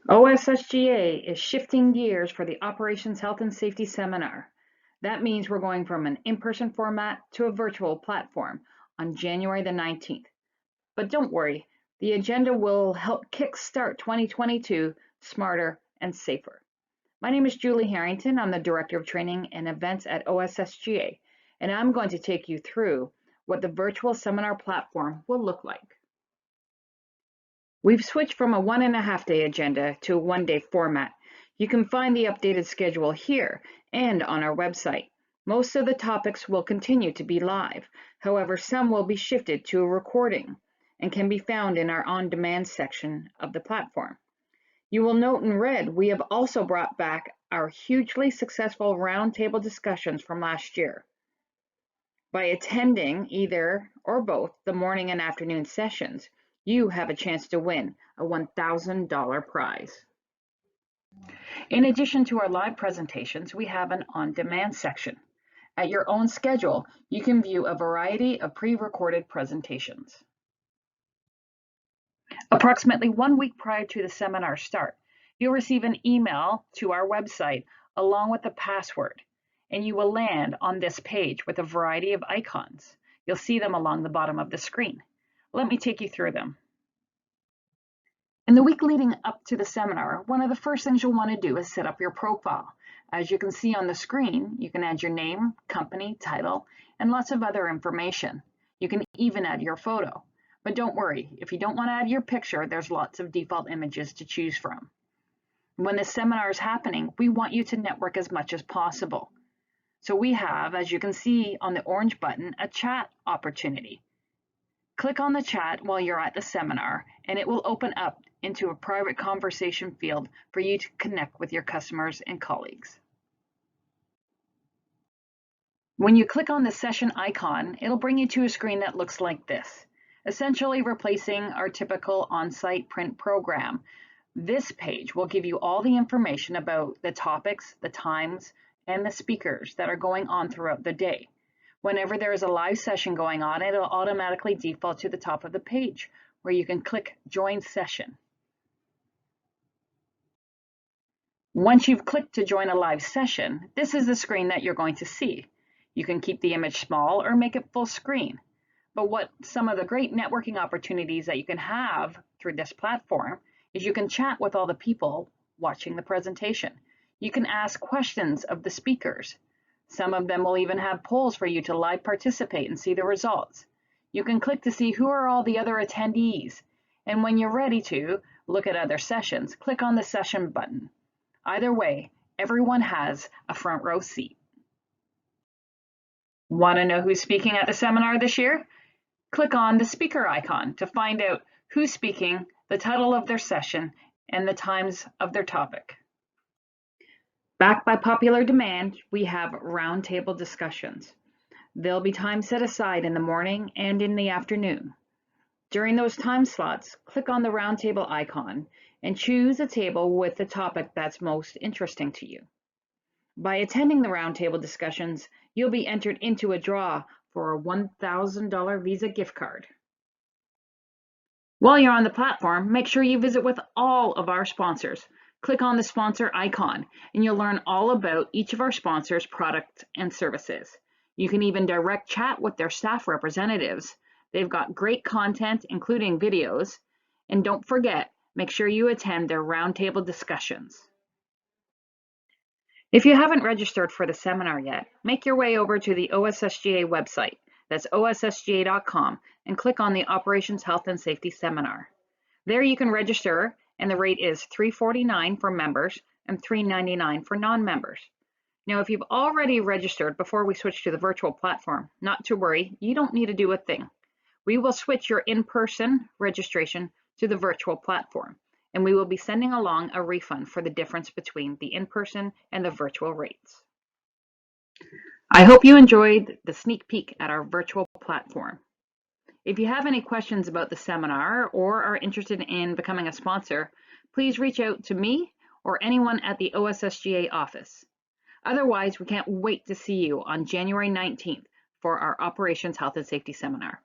OSSGA is shifting gears for the Operations Health and Safety Seminar. That means we're going from an in-person format to a virtual platform on January the 19th. But don't worry, the agenda will help kickstart 2022 smarter and safer. My name is Julie Harrington. I'm the Director of Training and Events at OSSGA, and I'm going to take you through what the virtual seminar platform will look like. We've switched from a 1.5-day agenda to a 1-day format. You can find the updated schedule here and on our website. Most of the topics will continue to be live. However, some will be shifted to a recording and can be found in our on-demand section of the platform. You will note in red, we have also brought back our hugely successful roundtable discussions from last year. By attending either or both the morning and afternoon sessions, you have a chance to win a $1,000 prize. In addition to our live presentations, we have an on-demand section. At your own schedule, you can view a variety of pre-recorded presentations. Approximately 1 week prior to the seminar start, you'll receive an email to our website along with a password, and you will land on this page with a variety of icons. You'll see them along the bottom of the screen. Let me take you through them. In the week leading up to the seminar, one of the first things you'll want to do is set up your profile. As you can see on the screen, you can add your name, company, title, and lots of other information. You can even add your photo. But don't worry, if you don't want to add your picture, there's lots of default images to choose from. When the seminar is happening, we want you to network as much as possible. So we have, as you can see on the orange button, a chat opportunity. Click on the chat while you're at the seminar, and it will open up into a private conversation field for you to connect with your customers and colleagues. When you click on the session icon, it'll bring you to a screen that looks like this, essentially replacing our typical on-site print program. This page will give you all the information about the topics, the times, and the speakers that are going on throughout the day. Whenever there is a live session going on, it'll automatically default to the top of the page where you can click Join Session. Once you've clicked to join a live session, this is the screen that you're going to see. You can keep the image small or make it full screen. But what some of the great networking opportunities that you can have through this platform is you can chat with all the people watching the presentation. You can ask questions of the speakers. Some of them will even have polls for you to live participate and see the results. You can click to see who are all the other attendees. And when you're ready to look at other sessions, click on the session button. Either way, everyone has a front row seat. Want to know who's speaking at the seminar this year? Click on the speaker icon to find out who's speaking, the title of their session, and the times of their topic. Backed by popular demand, we have roundtable discussions. There'll be time set aside in the morning and in the afternoon. During those time slots, click on the roundtable icon and choose a table with the topic that's most interesting to you. By attending the roundtable discussions, you'll be entered into a draw for a $1,000 Visa gift card. While you're on the platform, make sure you visit with all of our sponsors. Click on the sponsor icon and you'll learn all about each of our sponsors' products and services. You can even direct chat with their staff representatives. They've got great content, including videos. And don't forget, make sure you attend their roundtable discussions. If you haven't registered for the seminar yet, make your way over to the OSSGA website, that's OSSGA.com, and click on the Operations Health and Safety Seminar. There you can register, and the rate is $349 for members and $399 for non-members. Now, if you've already registered before we switch to the virtual platform, not to worry, you don't need to do a thing. We will switch your in-person registration to the virtual platform, and we will be sending along a refund for the difference between the in-person and the virtual rates. I hope you enjoyed the sneak peek at our virtual platform. If you have any questions about the seminar or are interested in becoming a sponsor, please reach out to me or anyone at the OSSGA office. Otherwise, we can't wait to see you on January 19th for our Operations Health and Safety Seminar.